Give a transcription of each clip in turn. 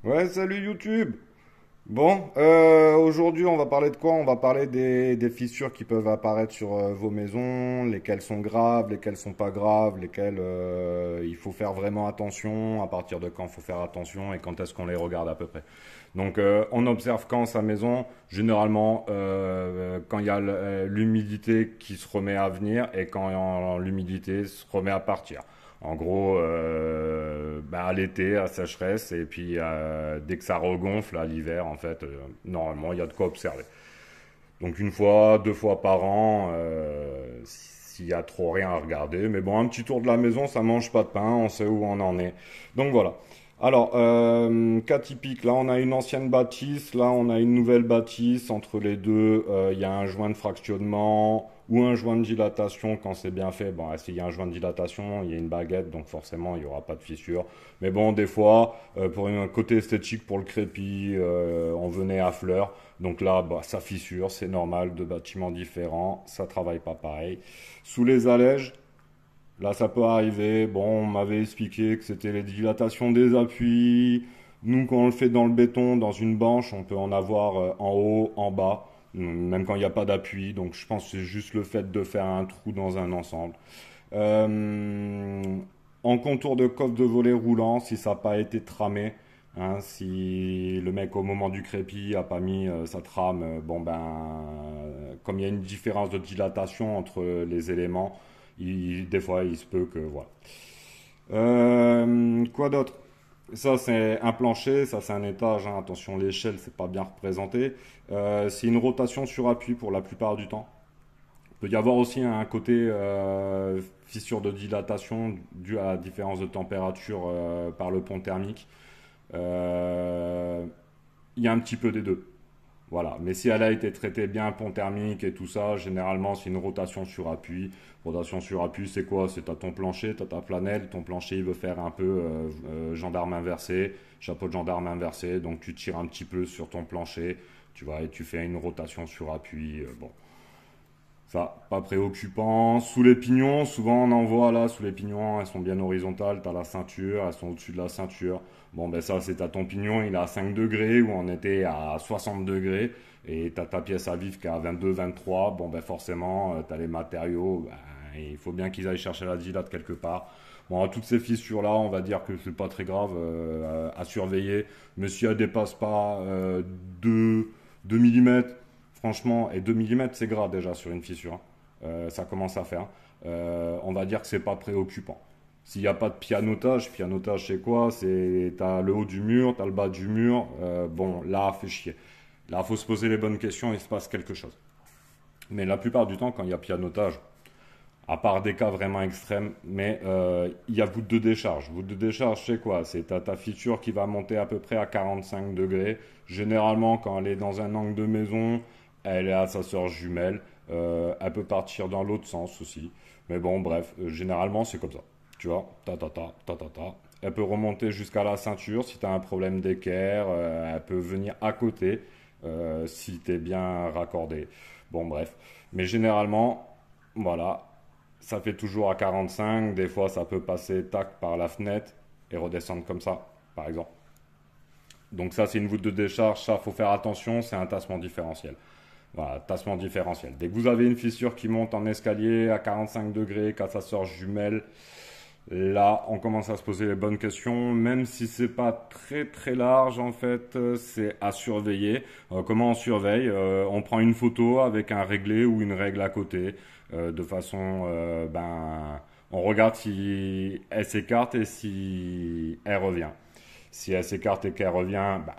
Ouais, salut YouTube. Bon, aujourd'hui on va parler de quoi? On va parler des fissures qui peuvent apparaître sur vos maisons, lesquelles sont graves, lesquelles sont pas graves, lesquelles il faut faire vraiment attention, à partir de quand il faut faire attention et quand est-ce qu'on les regarde à peu près. Donc on observe quand sa maison, généralement quand il y a l'humidité qui se remet à venir et quand l'humidité se remet à partir. En gros, bah, à l'été, à sécheresse, et puis dès que ça regonfle à l'hiver, en fait, normalement, il y a de quoi observer. Donc une fois, deux fois par an, s'il y a trop rien à regarder. Mais bon, un petit tour de la maison, ça mange pas de pain, on sait où on en est. Donc voilà. Alors, cas typique, là on a une ancienne bâtisse, là on a une nouvelle bâtisse. Entre les deux, il y a un joint de fractionnement ou un joint de dilatation quand c'est bien fait. Bon, s'il y a un joint de dilatation, il y a une baguette, donc forcément il n'y aura pas de fissure. Mais bon, des fois, pour un côté esthétique, pour le crépi, on venait à fleur. Donc là, bah, ça fissure, c'est normal, deux bâtiments différents, ça travaille pas pareil. Sous les allèges, là ça peut arriver. Bon, on m'avait expliqué que c'était les dilatations des appuis. Nous, quand on le fait dans le béton, dans une banche, on peut en avoir en haut, en bas, même quand il n'y a pas d'appui. Donc je pense que c'est juste le fait de faire un trou dans un ensemble. Euh, En contour de coffre de volet roulant, si ça n'a pas été tramé, hein, si le mec au moment du crépi a pas mis sa trame, bon ben, comme il y a une différence de dilatation entre les éléments, des fois il se peut que voilà. Quoi d'autre? Ça c'est un plancher, ça c'est un étage, hein. Attention l'échelle c'est pas bien représenté. C'est une rotation sur appui pour la plupart du temps. Il peut y avoir aussi un côté fissure de dilatation dû à la différence de température par le pont thermique. Euh, il y a un petit peu des deux. Voilà. Mais si elle a été traitée bien, pont thermique et tout ça, généralement c'est une rotation sur appui. Rotation sur appui, c'est quoi? C'est à ton plancher, t'as ta flanelle, ton plancher il veut faire un peu gendarme inversé, chapeau de gendarme inversé, donc tu tires un petit peu sur ton plancher, tu vois, et tu fais une rotation sur appui. Bon, ça, pas préoccupant. Sous les pignons, souvent on en voit là, sous les pignons, elles sont bien horizontales, t'as la ceinture, elles sont au-dessus de la ceinture. Bon, ben ça, c'est à ton pignon, il est à 5 degrés, ou on était à 60 degrés, et t'as ta pièce à vivre qui est à 22, 23. Bon, ben forcément, t'as les matériaux, ben, il faut bien qu'ils aillent chercher la dilate quelque part. Bon, toutes ces fissures-là, on va dire que c'est pas très grave à surveiller, mais si elles dépassent pas 2, 2 mm, franchement, et 2 mm, c'est gras déjà sur une fissure, hein. Ça commence à faire. On va dire que c'est pas préoccupant. S'il n'y a pas de pianotage c'est quoi? C'est t'as le haut du mur, t'as le bas du mur. Bon, là, fait chier. Là, faut se poser les bonnes questions, il se passe quelque chose. Mais la plupart du temps, quand il y a pianotage, à part des cas vraiment extrêmes, mais il y a voûte de décharge. Voûte de décharge, c'est quoi? C'est ta fissure qui va monter à peu près à 45 degrés. Généralement, quand elle est dans un angle de maison, elle est à sa sœur jumelle. Elle peut partir dans l'autre sens aussi. Mais bon, bref, généralement, c'est comme ça. Tu vois, ta ta ta, ta ta ta. Elle peut remonter jusqu'à la ceinture si tu as un problème d'équerre. Elle peut venir à côté si tu es bien raccordé. Bon, bref. Mais généralement, voilà, ça fait toujours à 45. Des fois, ça peut passer tac par la fenêtre et redescendre comme ça, par exemple. Donc ça, c'est une voûte de décharge. Ça, faut faire attention. C'est un tassement différentiel. Voilà, tassement différentiel. Dès que vous avez une fissure qui monte en escalier à 45 degrés, quand ça sort jumelle, là, on commence à se poser les bonnes questions, même si c'est pas très très large en fait, c'est à surveiller. Comment on surveille? On prend une photo avec un réglé ou une règle à côté, de façon, ben, on regarde si elle s'écarte et si elle revient. Si elle s'écarte et qu'elle revient, bah,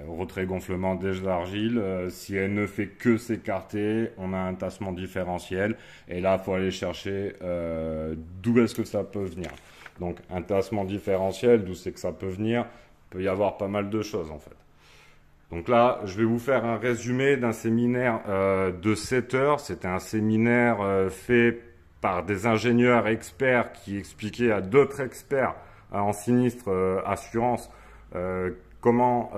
retrait gonflement des argiles. Si elle ne fait que s'écarter, on a un tassement différentiel. Et là, il faut aller chercher d'où est-ce que ça peut venir. Donc, un tassement différentiel, d'où c'est que ça peut venir, peut y avoir pas mal de choses en fait. Donc là, je vais vous faire un résumé d'un séminaire de 7 heures. C'était un séminaire fait par des ingénieurs experts qui expliquaient à d'autres experts en sinistre assurance euh, comment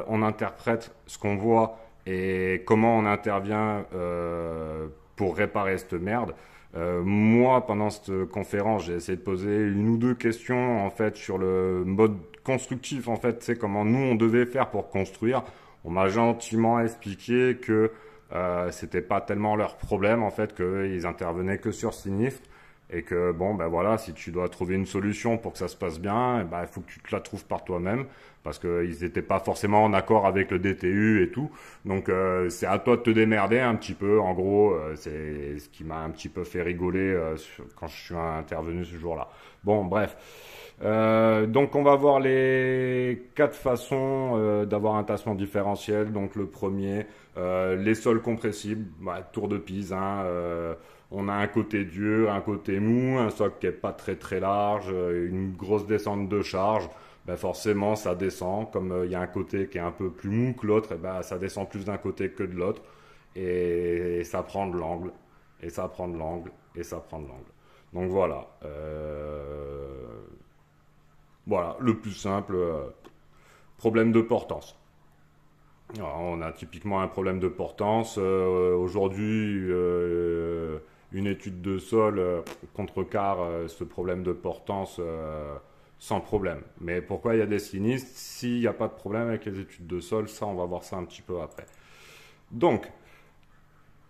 on interprète ce qu'on voit et comment on intervient pour réparer cette merde. Moi, pendant cette conférence, j'ai essayé de poser une ou deux questions en fait sur le mode constructif en fait, c'est comment nous on devait faire pour construire. On m'a gentiment expliqué que c'était pas tellement leur problème en fait, qu'ils intervenaient que sur sinistre et que bon ben voilà, si tu dois trouver une solution pour que ça se passe bien, eh ben, il faut que tu te la trouves par toi-même parce qu'ils n'étaient pas forcément en accord avec le DTU et tout. Donc c'est à toi de te démerder un petit peu. En gros, c'est ce qui m'a un petit peu fait rigoler quand je suis intervenu ce jour-là. Bon, bref. Donc on va voir les quatre façons d'avoir un tassement différentiel. Donc le premier, les sols compressibles, bah, tour de Pise. Hein, on a un côté dur, un côté mou, un socle qui est pas très très large, une grosse descente de charge. Ben forcément ça descend. Comme il y a un côté qui est un peu plus mou que l'autre, et ben ça descend plus d'un côté que de l'autre. Et ça prend de l'angle. Et ça prend de l'angle. Et ça prend de l'angle. Donc voilà. Voilà, le plus simple, problème de portance. Alors, on a typiquement un problème de portance. Aujourd'hui, une étude de sol contrecarre ce problème de portance sans problème. Mais pourquoi il y a des sinistres s'il n'y a pas de problème avec les études de sol? Ça, on va voir ça un petit peu après. Donc,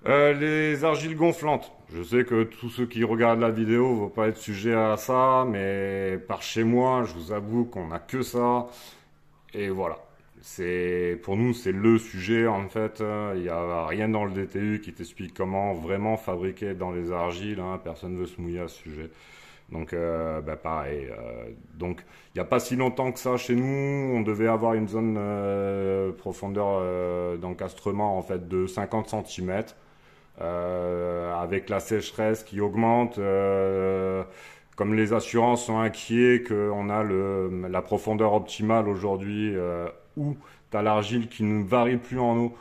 les argiles gonflantes. Je sais que tous ceux qui regardent la vidéo ne vont pas être sujets à ça, mais par chez moi, je vous avoue qu'on n'a que ça. Et voilà. Pour nous, c'est le sujet en fait. Il n'y a rien dans le DTU qui t'explique comment vraiment fabriquer dans les argiles. Hein. Personne ne veut se mouiller à ce sujet. Donc, bah, pareil. Donc, il n'y a pas si longtemps que ça chez nous, on devait avoir une zone profondeur d'encastrement en fait de 50 cm. Avec la sécheresse qui augmente, comme les assurances sont inquiets qu'on a la profondeur optimale aujourd'hui où tu as l'argile qui ne varie plus en eau,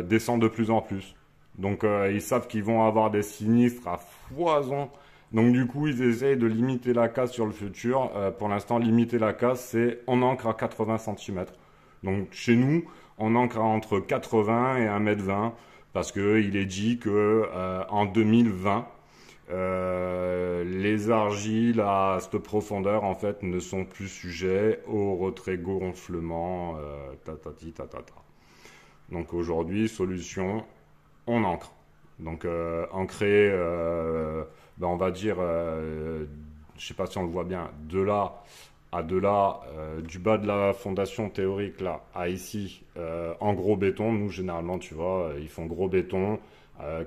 descend de plus en plus. Donc ils savent qu'ils vont avoir des sinistres à foison. Donc du coup ils essayent de limiter la casse sur le futur. Pour l'instant limiter la casse c'est on ancre à 80 cm. Donc chez nous on ancre à entre 80 et 1,20 m parce qu'il est dit que en 2020, les argiles à cette profondeur en fait ne sont plus sujets au retrait gonflement, tatati tatata. Donc aujourd'hui, solution, on ancre. Donc ancrer, ben, on va dire, je sais pas si on le voit bien, de là à de là, du bas de la fondation théorique là à ici, en gros béton. Nous généralement, tu vois, ils font gros béton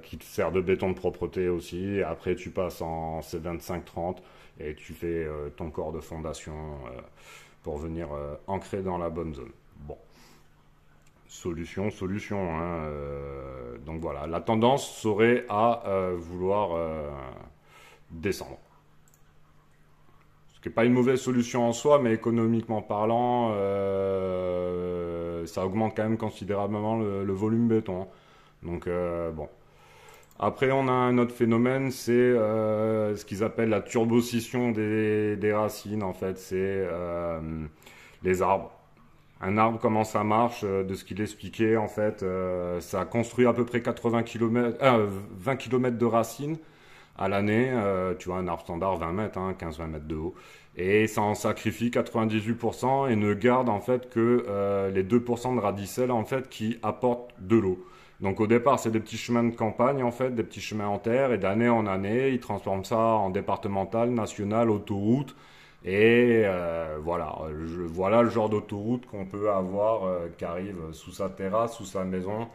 qui te sert de béton de propreté aussi. Après, tu passes en C25-30 et tu fais ton corps de fondation pour venir ancrer dans la bonne zone. Bon, solution. Hein, donc voilà, la tendance serait à vouloir descendre. Ce qui n'est pas une mauvaise solution en soi, mais économiquement parlant, ça augmente quand même considérablement le volume béton. Donc bon. Après, on a un autre phénomène, c'est ce qu'ils appellent la turboscission des racines. En fait, c'est les arbres. Un arbre, comment ça marche, de ce qu'il expliquait, en fait, ça construit à peu près 20 km de racines à l'année. Tu vois, un arbre standard, 20 mètres, hein, 15-20 mètres de haut. Et ça en sacrifie 98% et ne garde en fait que les 2% de radicelles en fait qui apportent de l'eau. Donc au départ, c'est des petits chemins de campagne en fait, des petits chemins en terre, et d'année en année, ils transforment ça en départemental, national, autoroute. Et voilà le genre d'autoroute qu'on peut avoir qui arrive sous sa terrasse, sous sa maison.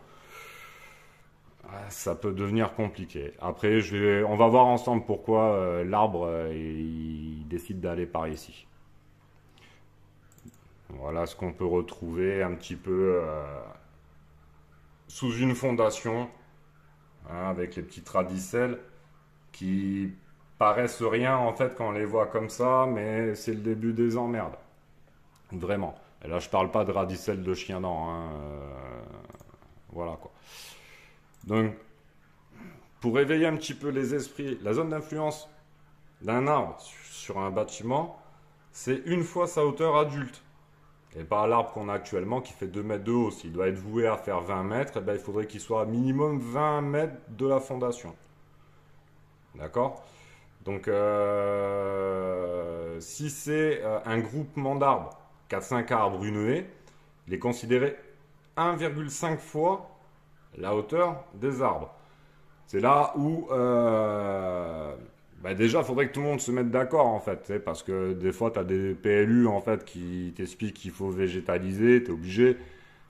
Ça peut devenir compliqué. Après, on va voir ensemble pourquoi l'arbre il décide d'aller par ici. Voilà ce qu'on peut retrouver un petit peu sous une fondation, hein, avec les petites radicelles qui paraissent rien en fait quand on les voit comme ça, mais c'est le début des emmerdes. Vraiment. Et là, je parle pas de radicelles de chien dent. Hein, voilà quoi. Donc, pour réveiller un petit peu les esprits, la zone d'influence d'un arbre sur un bâtiment, c'est une fois sa hauteur adulte. Et pas l'arbre qu'on a actuellement qui fait 2 mètres de haut. S'il doit être voué à faire 20 mètres, eh ben, il faudrait qu'il soit à minimum 20 mètres de la fondation. D'accord? Donc, si c'est un groupement d'arbres 4-5 arbres, une haie, il est considéré 1,5 fois la hauteur des arbres. C'est là où déjà, il faudrait que tout le monde se mette d'accord en fait, parce que des fois, tu as des PLU en fait qui t'expliquent qu'il faut végétaliser, tu es obligé,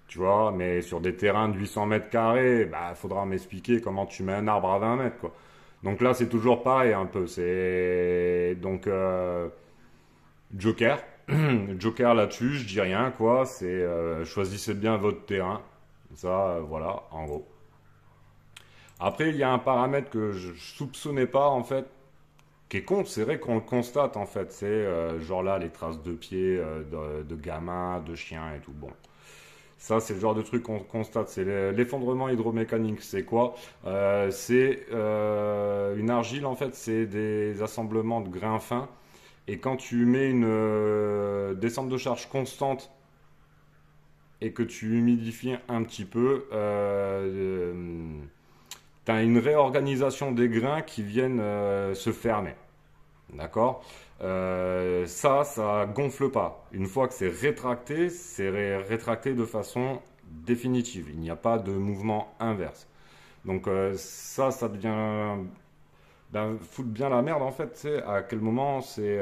tu vois, mais sur des terrains de 800 mètres carrés, il faudra m'expliquer comment tu mets un arbre à 20 mètres, quoi. Donc là, c'est toujours pareil un peu. C'est donc Joker. Joker là-dessus, je dis rien, quoi. C'est choisissez bien votre terrain. Ça, voilà, en gros. Après, il y a un paramètre que je soupçonnais pas, en fait, qui est con. C'est vrai qu'on le constate, en fait. C'est genre là, les traces de pieds de gamins, de chiens et tout. Bon. Ça, c'est le genre de truc qu'on constate. C'est l'effondrement hydromécanique. C'est quoi? C'est une argile, en fait. C'est des assemblements de grains fins. Et quand tu mets une descente de charge constante et que tu humidifies un petit peu, tu as une réorganisation des grains qui viennent se fermer. D'accord. Ça gonfle pas. Une fois que c'est rétracté de façon définitive. Il n'y a pas de mouvement inverse. Donc ça devient foutre bien la merde en fait. C'est à quel moment c'est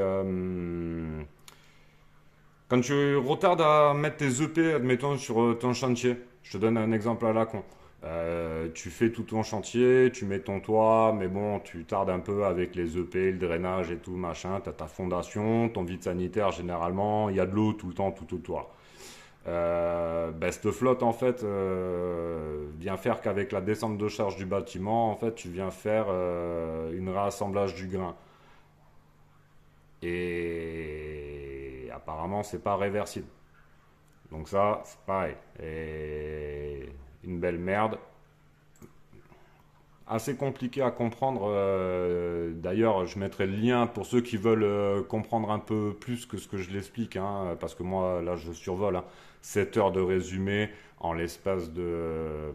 quand tu retardes à mettre tes EP, admettons, sur ton chantier. Je te donne un exemple à la con. Tu fais tout ton chantier, tu mets ton toit, mais bon, tu tardes un peu avec les EP, le drainage et tout, machin. Tu as ta fondation, ton vide sanitaire, généralement, il y a de l'eau tout le temps, tout autour. Cette flotte, en fait, vient faire qu'avec la descente de charge du bâtiment, en fait, tu viens faire une réassemblage du grain. Et apparemment, c'est pas réversible. Donc ça, c'est pareil. Et une belle merde. Assez compliqué à comprendre. D'ailleurs, je mettrai le lien pour ceux qui veulent comprendre un peu plus que ce que je l'explique, hein, parce que moi, là, je survole. 7 heures de résumé en l'espace de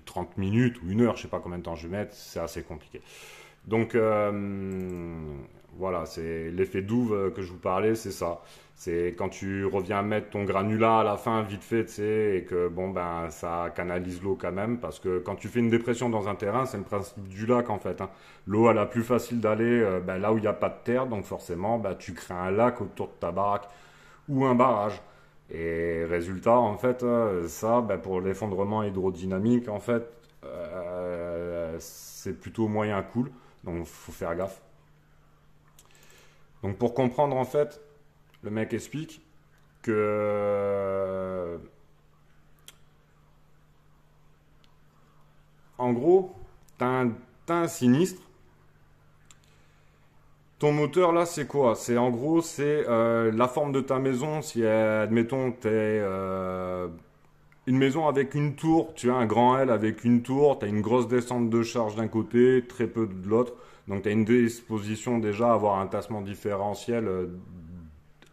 30 minutes ou 1 heure, je sais pas combien de temps je vais mettre, c'est assez compliqué. Donc voilà, c'est l'effet douve que je vous parlais, c'est ça. C'est quand tu reviens mettre ton granulat à la fin vite fait, tu sais, et que bon ben ça canalise l'eau quand même, parce que quand tu fais une dépression dans un terrain, c'est le principe du lac en fait, hein. L'eau elle a plus facile d'aller là où il n'y a pas de terre, donc forcément tu crées un lac autour de ta baraque ou un barrage. Et résultat en fait, ça pour l'effondrement hydrodynamique en fait, c'est plutôt moyen cool. Donc, faut faire gaffe. Donc, pour comprendre, en fait, le mec explique que, en gros, t'as un sinistre. Ton moteur, là, c'est quoi? C'est en gros, c'est la forme de ta maison. Si, admettons, t'es une maison avec une tour, tu as un grand L avec une tour, tu as une grosse descente de charge d'un côté, très peu de l'autre. Donc tu as une disposition déjà à avoir un tassement différentiel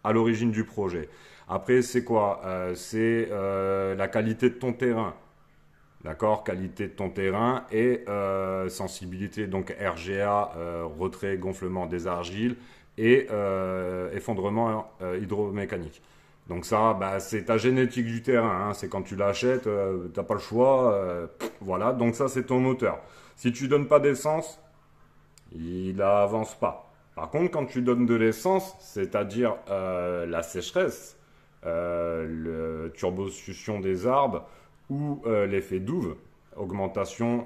à l'origine du projet. Après, c'est quoi? C'est la qualité de ton terrain. D'accord? Qualité de ton terrain et sensibilité, donc RGA, retrait, gonflement des argiles et effondrement hydromécanique. Donc ça, c'est ta génétique du terrain, hein. C'est quand tu l'achètes, t'as pas le choix. Voilà, donc ça c'est ton moteur. Si tu donnes pas d'essence, il avance pas. Par contre, quand tu donnes de l'essence, c'est-à-dire la sécheresse, le turbosuccion des arbres ou l'effet douve, augmentation,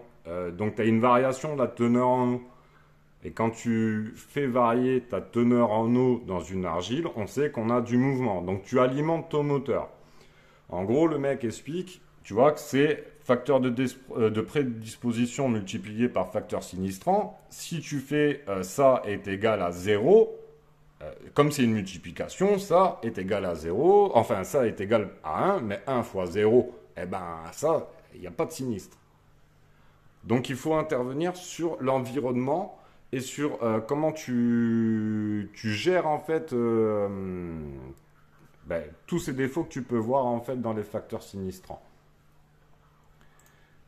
donc tu as une variation de la teneur en eau. Et quand tu fais varier ta teneur en eau dans une argile, on sait qu'on a du mouvement. Donc tu alimentes ton moteur. En gros, le mec explique, tu vois, que c'est facteur de prédisposition multiplié par facteur sinistrant. Si tu fais ça est égal à 0, comme c'est une multiplication, ça est égal à 0. Enfin, ça est égal à 1, mais 1 fois 0, eh ben ça, il n'y a pas de sinistre. Donc il faut intervenir sur l'environnement et sur comment tu gères en fait tous ces défauts que tu peux voir en fait dans les facteurs sinistrants.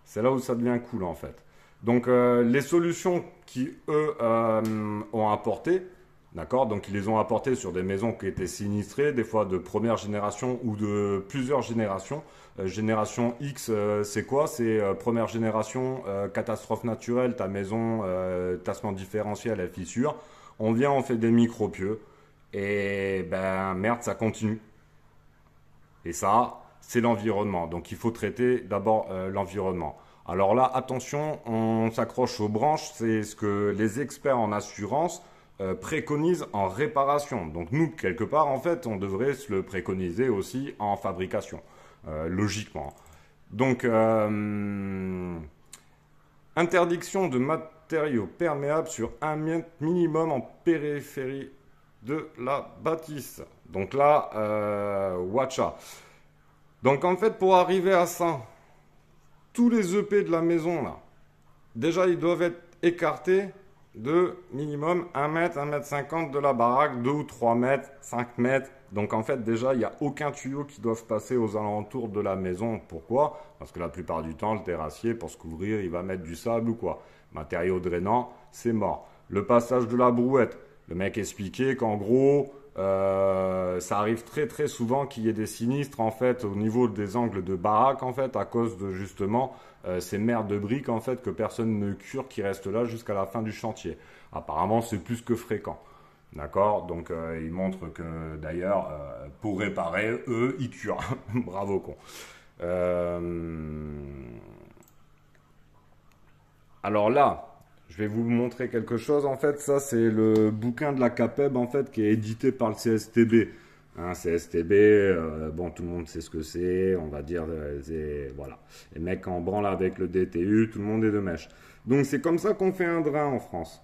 C'est là où ça devient cool en fait. Donc les solutions qui eux ont apporté, D'accord? Donc ils les ont apportés sur des maisons qui étaient sinistrées, des fois de première génération ou de plusieurs générations. Génération X, c'est quoi? C'est première génération, catastrophe naturelle, ta maison, tassement différentiel, elle fissure. On vient, on fait des micro-pieux. Et ben merde, ça continue. Et ça, c'est l'environnement. Donc il faut traiter d'abord l'environnement. Alors là, attention, on s'accroche aux branches, c'est ce que les experts en assurance préconisent en réparation. Donc nous, quelque part, en fait, on devrait se le préconiser aussi en fabrication, logiquement. Donc, interdiction de matériaux perméables sur 1 mètre minimum en périphérie de la bâtisse. Donc là, watcha. Donc en fait, pour arriver à ça, tous les EP de la maison, là, déjà, ils doivent être écartés de minimum 1 mètre, 1 mètre 50 de la baraque, 2 ou 3 mètres, 5 mètres. Donc en fait, déjà, il n'y a aucun tuyau qui doit passer aux alentours de la maison. Pourquoi? Parce que la plupart du temps, le terrassier, pour se couvrir, il va mettre du sable ou quoi. Matériaux drainants, c'est mort. Le passage de la brouette. Le mec expliquait qu'en gros, ça arrive très très souvent qu'il y ait des sinistres en fait au niveau des angles de baraque en fait à cause de justement ces merdes de briques en fait que personne ne cure qui restent là jusqu'à la fin du chantier. Apparemment c'est plus que fréquent. D'accord? Donc il montre que d'ailleurs pour réparer eux ils curent. Bravo con. Alors là, je vais vous montrer quelque chose. En fait, ça, c'est le bouquin de la CAPEB, en fait, qui est édité par le CSTB. Hein, CSTB, bon, tout le monde sait ce que c'est. On va dire, voilà. Les mecs en branle avec le DTU, tout le monde est de mèche. Donc, c'est comme ça qu'on fait un drain en France.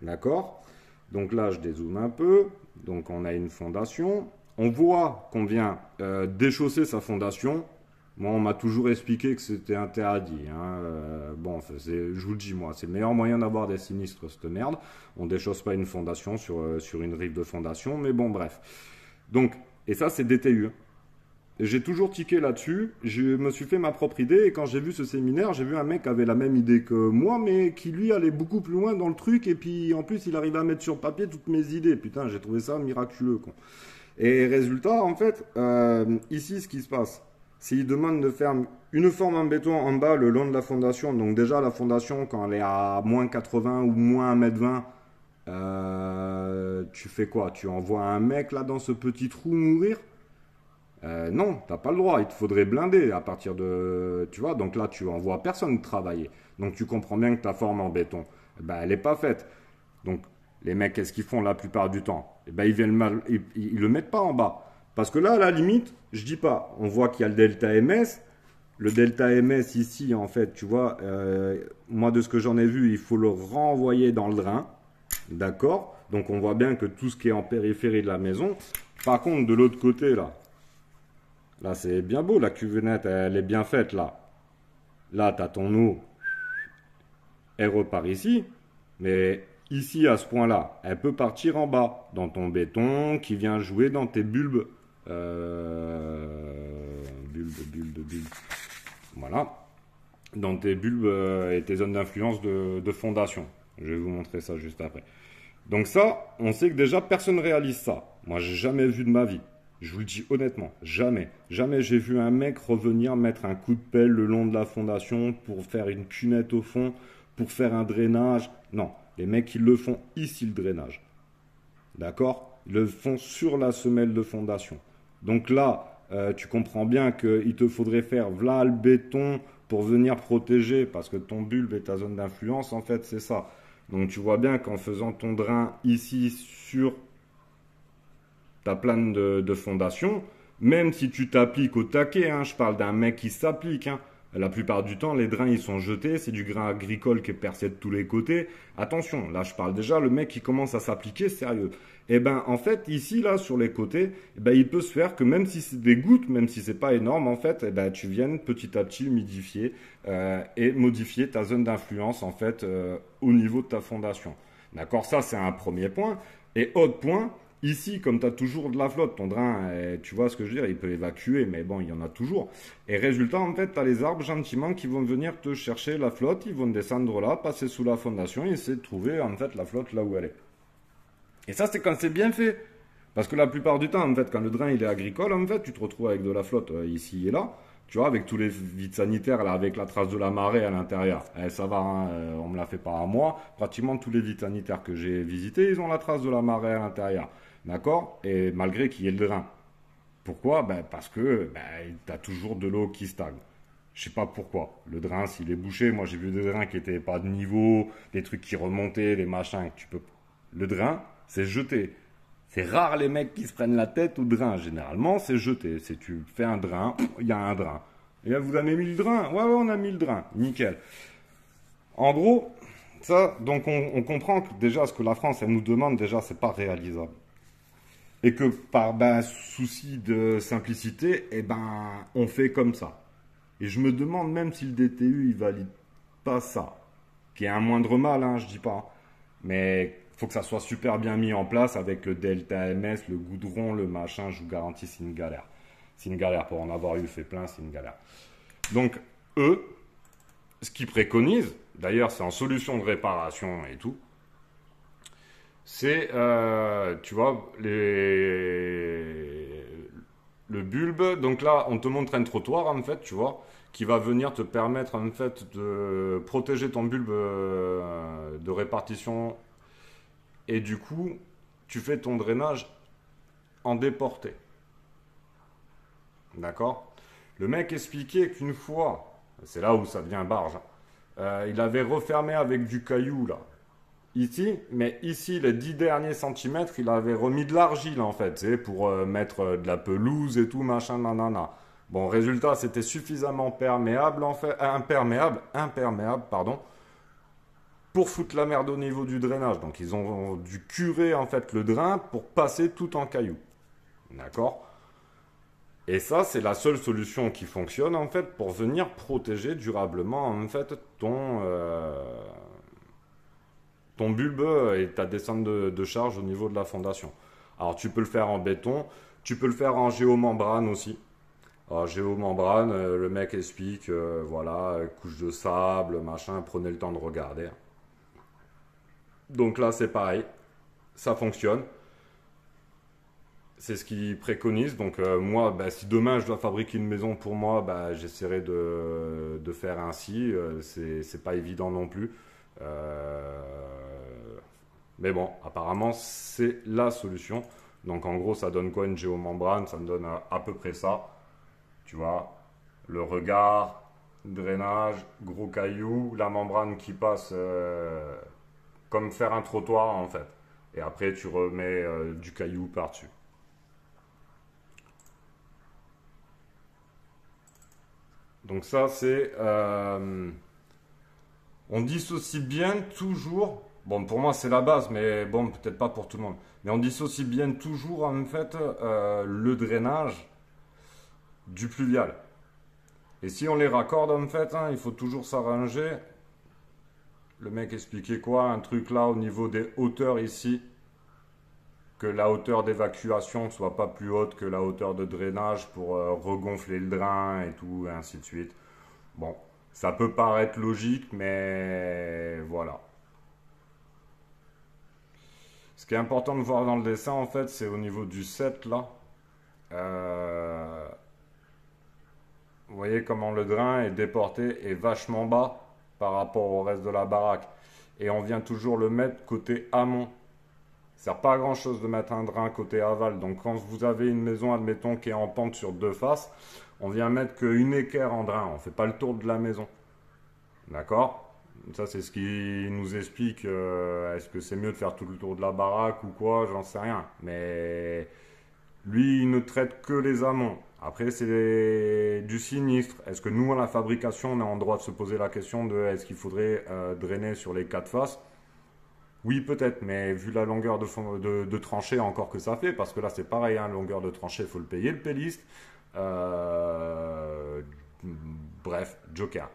D'accord? Donc là, je dézoome un peu. Donc, on a une fondation. On voit qu'on vient déchausser sa fondation. Moi, on m'a toujours expliqué que c'était interdit. Hein. Bon, je vous le dis, moi, c'est le meilleur moyen d'avoir des sinistres, cette merde. On ne déchausse pas une fondation sur une rive de fondation, mais bon, bref. Donc, et ça, c'est DTU. J'ai toujours tiqué là-dessus. Je me suis fait ma propre idée. Et quand j'ai vu ce séminaire, j'ai vu un mec qui avait la même idée que moi, mais qui, lui, allait beaucoup plus loin dans le truc. Et puis, en plus, il arrivait à mettre sur papier toutes mes idées. Putain, j'ai trouvé ça miraculeux, quoi. Et résultat, en fait, ici, ce qui se passe, s'il demande de faire une forme en béton en bas le long de la fondation, donc déjà la fondation quand elle est à moins 80 ou moins 1,20 m, tu fais quoi? Tu envoies un mec là dans ce petit trou mourir? Non, t'as pas le droit, il te faudrait blinder à partir de... Tu vois, donc là tu envoies personne travailler. Donc tu comprends bien que ta forme en béton, eh ben, elle n'est pas faite. Donc les mecs, qu'est-ce qu'ils font la plupart du temps? Eh ben, ils le mettent pas en bas. Parce que là, à la limite, je dis pas, on voit qu'il y a le delta MS. Le delta MS ici, en fait, tu vois, moi de ce que j'en ai vu, il faut le renvoyer dans le drain. D'accord? Donc on voit bien que tout ce qui est en périphérie de la maison. Par contre, de l'autre côté, là c'est bien beau, la cuvette, elle est bien faite, là. Là, tu as ton eau, elle repart ici. Mais ici, à ce point-là, elle peut partir en bas, dans ton béton, qui vient jouer dans tes bulbes. Bulbes. Voilà. Dans tes bulbes et tes zones d'influence de fondation. Je vais vous montrer ça juste après. Donc ça, on sait que déjà, personne ne réalise ça. Moi, j'ai jamais vu de ma vie. Je vous le dis honnêtement, jamais. Jamais j'ai vu un mec revenir mettre un coup de pelle le long de la fondation pour faire une cunette au fond, pour faire un drainage. Non, les mecs, ils le font ici, le drainage. D'accord? Ils le font sur la semelle de fondation. Donc là, tu comprends bien qu'il te faudrait faire voilà le béton pour venir protéger, parce que ton bulbe et ta zone d'influence, en fait, c'est ça. Donc tu vois bien qu'en faisant ton drain ici sur ta plane de fondation, même si tu t'appliques au taquet, hein, je parle d'un mec qui s'applique, hein, la plupart du temps, les drains, ils sont jetés, c'est du grain agricole qui est percé de tous les côtés. Attention, là, je parle déjà, le mec qui commence à s'appliquer, sérieux. Et ben, en fait, ici, là, sur les côtés, eh ben, il peut se faire que même si c'est des gouttes, même si c'est pas énorme, en fait, eh ben, tu viennes petit à petit humidifier et modifier ta zone d'influence, en fait, au niveau de ta fondation. D'accord? Ça, c'est un premier point. Et autre point, ici, comme tu as toujours de la flotte, ton drain, tu vois ce que je veux dire, il peut évacuer, mais bon, il y en a toujours. Et résultat, en fait, tu as les arbres gentiment qui vont venir te chercher la flotte, ils vont descendre là, passer sous la fondation et essayer de trouver, en fait, la flotte là où elle est. Et ça, c'est quand c'est bien fait. Parce que la plupart du temps, en fait, quand le drain il est agricole, en fait, tu te retrouves avec de la flotte ici et là. Tu vois, avec tous les vides sanitaires, là, avec la trace de la marée à l'intérieur. Ça va, hein, on me l'a fait pas à moi. Pratiquement tous les vides sanitaires que j'ai visités, ils ont la trace de la marée à l'intérieur. D'accord? Et malgré qu'il y ait le drain. Pourquoi? Ben, parce que ben, tu as toujours de l'eau qui stagne. Je sais pas pourquoi. Le drain, s'il est bouché, moi j'ai vu des drains qui étaient pas de niveau, des trucs qui remontaient, des machins. Tu peux... Le drain, c'est jeté. C'est rare les mecs qui se prennent la tête au drain. Généralement, c'est jeté. C'est tu fais un drain, il y a un drain. Et là, vous avez mis le drain? Ouais, ouais, on a mis le drain. Nickel. En gros, ça, donc on comprend que déjà ce que la France, elle nous demande, déjà, c'est pas réalisable. Et que par ben, souci de simplicité, eh ben, on fait comme ça. Et je me demande même si le DTU, il valide pas ça. Qui est un moindre mal, hein, je dis pas. Mais il faut que ça soit super bien mis en place avec le Delta MS, le goudron, le machin. Je vous garantis, c'est une galère. C'est une galère. Pour en avoir eu fait plein, c'est une galère. Donc, eux, ce qu'ils préconisent, d'ailleurs, c'est en solution de réparation et tout, c'est, tu vois, le bulbe. Donc là, on te montre un trottoir, en fait, tu vois, qui va venir te permettre, en fait, de protéger ton bulbe de répartition. Et du coup, tu fais ton drainage en déporté. D'accord? Le mec expliquait qu'une fois, c'est là où ça devient barge, hein, il avait refermé avec du caillou, là. Ici, mais ici, les 10 derniers centimètres, il avait remis de l'argile en fait, c'est pour mettre de la pelouse et tout, machin, nanana. Bon, résultat, c'était suffisamment perméable, en fait, imperméable, pardon, pour foutre la merde au niveau du drainage. Donc, ils ont dû curer en fait le drain pour passer tout en caillou. D'accord? Et ça, c'est la seule solution qui fonctionne en fait pour venir protéger durablement en fait ton bulbe et ta descente de charge au niveau de la fondation. Alors tu peux le faire en béton, tu peux le faire en géomembrane aussi. Alors géomembrane, le mec explique, voilà, couche de sable, machin, prenez le temps de regarder. Donc là c'est pareil, ça fonctionne. C'est ce qu'il préconise. Donc moi, bah, si demain je dois fabriquer une maison pour moi, bah, j'essaierai de faire ainsi. C'est pas évident non plus. Euh, mais bon, apparemment, c'est la solution. Donc en gros, ça donne quoi une géomembrane? Ça me donne à peu près ça. Tu vois, le regard, drainage, gros caillou, la membrane qui passe comme faire un trottoir en fait. Et après, tu remets du caillou par-dessus. Donc ça, c'est... on dissocie bien toujours... Bon, pour moi, c'est la base, mais bon, peut-être pas pour tout le monde. Mais on dissocie bien toujours, en fait, le drainage du pluvial. Et si on les raccorde, en fait, hein, il faut toujours s'arranger. Le mec expliquait quoi? Un truc là, au niveau des hauteurs ici. Que la hauteur d'évacuation soit pas plus haute que la hauteur de drainage pour regonfler le drain et tout, et ainsi de suite. Bon, ça peut paraître logique, mais voilà. Ce qui est important de voir dans le dessin, en fait, c'est au niveau du 7, là. Vous voyez comment le drain est déporté et vachement bas par rapport au reste de la baraque. Et on vient toujours le mettre côté amont. Ça sert pas à grand chose de mettre un drain côté aval. Donc quand vous avez une maison, admettons, qui est en pente sur deux faces, on vient mettre qu'une équerre en drain. On fait pas le tour de la maison. D'accord? Ça, c'est ce qui nous explique. Est-ce que c'est mieux de faire tout le tour de la baraque ou quoi? J'en sais rien. Mais lui, il ne traite que les amont. Après, c'est du sinistre. Est-ce que nous, à la fabrication, on a en droit de se poser la question de est-ce qu'il faudrait drainer sur les quatre faces? Oui, peut-être, mais vu la longueur de tranchée encore que ça fait, parce que là, c'est pareil, hein, longueur de tranchée, il faut le payer, le péliste. Euh, Bref, Joker.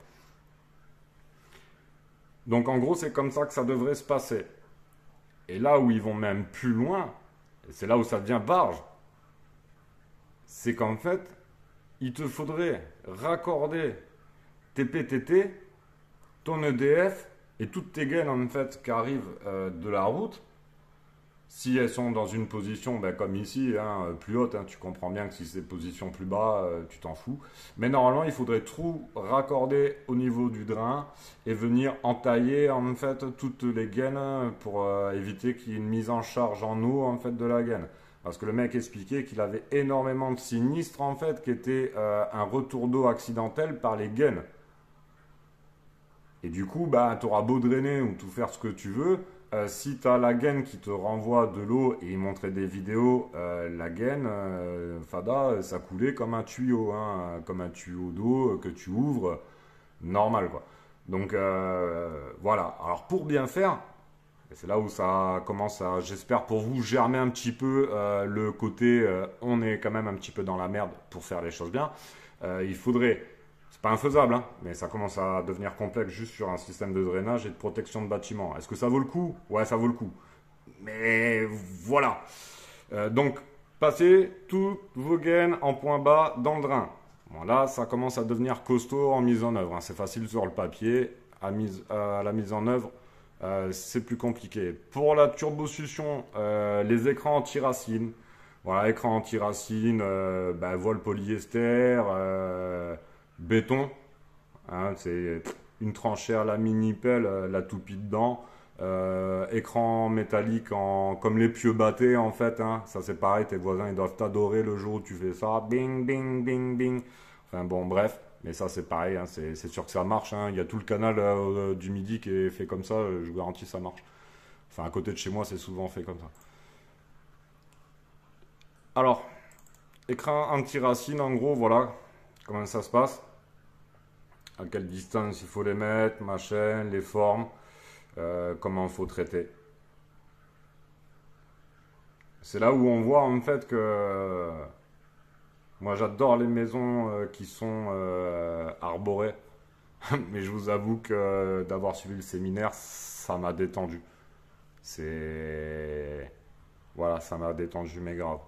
Donc en gros, c'est comme ça que ça devrait se passer. Et là où ils vont même plus loin, et c'est là où ça devient barge, c'est qu'en fait, il te faudrait raccorder tes PTT, ton EDF et toutes tes gaines en fait qui arrivent de la route. Si elles sont dans une position ben, comme ici, hein, plus haute, hein, tu comprends bien que si c'est position plus bas, tu t'en fous. Mais normalement, il faudrait tout raccorder au niveau du drain et venir entailler en fait toutes les gaines pour éviter qu'il y ait une mise en charge en eau en fait de la gaine. Parce que le mec expliquait qu'il avait énormément de sinistres en fait qui étaient un retour d'eau accidentel par les gaines. Et du coup, bah, tu auras beau drainer ou tout faire ce que tu veux. Si tu as la gaine qui te renvoie de l'eau, et il montrait des vidéos, la gaine, Fada, ça coulait comme un tuyau, hein, comme un tuyau d'eau que tu ouvres, normal quoi. Donc voilà. Alors pour bien faire, et c'est là où ça commence à, j'espère pour vous, germer un petit peu le côté on est quand même un petit peu dans la merde pour faire les choses bien. Il faudrait, c'est pas infaisable, hein, mais ça commence à devenir complexe juste sur un système de drainage et de protection de bâtiment. Est-ce que ça vaut le coup? Ouais, ça vaut le coup. Mais voilà. Donc, passez toutes vos gaines en point bas dans le drain. Bon, là, ça commence à devenir costaud en mise en œuvre, hein. C'est facile sur le papier. À la mise en œuvre, c'est plus compliqué. Pour la turbosuccion, les écrans anti-racines. Voilà, écran anti-racines, voile polyester, béton. Hein, c'est une tranchée à la mini-pelle, la toupie dedans. Écran métallique comme les pieux battés en fait. Hein. Ça c'est pareil, tes voisins ils doivent t'adorer le jour où tu fais ça. Bing, bing, bing, bing. Enfin bon, bref. Mais ça c'est pareil, hein. C'est sûr que ça marche. Hein. Il y a tout le canal du Midi qui est fait comme ça. Je vous garantis ça marche. Enfin à côté de chez moi c'est souvent fait comme ça. Alors, écran anti-racine en gros, voilà comment ça se passe. À quelle distance il faut les mettre, machin, les formes, comment il faut traiter. C'est là où on voit en fait que moi j'adore les maisons qui sont arborées, mais je vous avoue que d'avoir suivi le séminaire, ça m'a détendu. C'est... Voilà, ça m'a détendu, mais grave.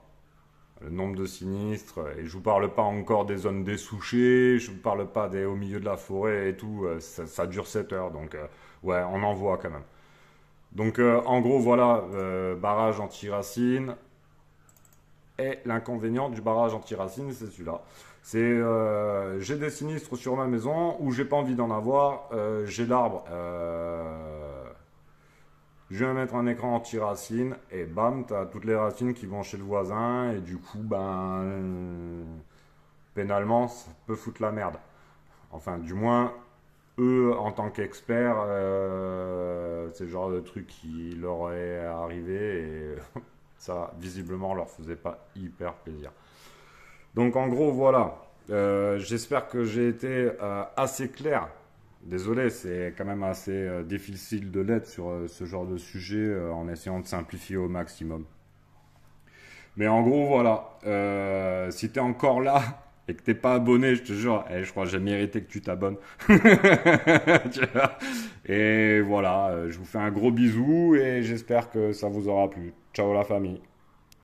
Le nombre de sinistres, et je vous parle pas encore des zones dessouchées, je vous parle pas des au milieu de la forêt et tout, ça dure 7 heures, donc ouais, on en voit quand même. Donc en gros, voilà, barrage anti-racine, et l'inconvénient du barrage anti-racine, c'est celui-là. C'est j'ai des sinistres sur ma maison où j'ai pas envie d'en avoir, j'ai l'arbre. Je viens mettre un écran anti-racine et bam, t'as toutes les racines qui vont chez le voisin et du coup, pénalement, ça peut foutre la merde. Enfin, du moins, eux, en tant qu'experts, c'est le genre de truc qui leur est arrivé et ça, visiblement, leur faisait pas hyper plaisir. Donc, en gros, voilà. J'espère que j'ai été assez clair. Désolé, c'est quand même assez difficile de l'être sur ce genre de sujet en essayant de simplifier au maximum. Mais en gros, voilà. Si t'es encore là et que t'es pas abonné, je te jure, je crois que j'ai mérité que tu t'abonnes. Tu vois. Et voilà, je vous fais un gros bisou et j'espère que ça vous aura plu. Ciao la famille.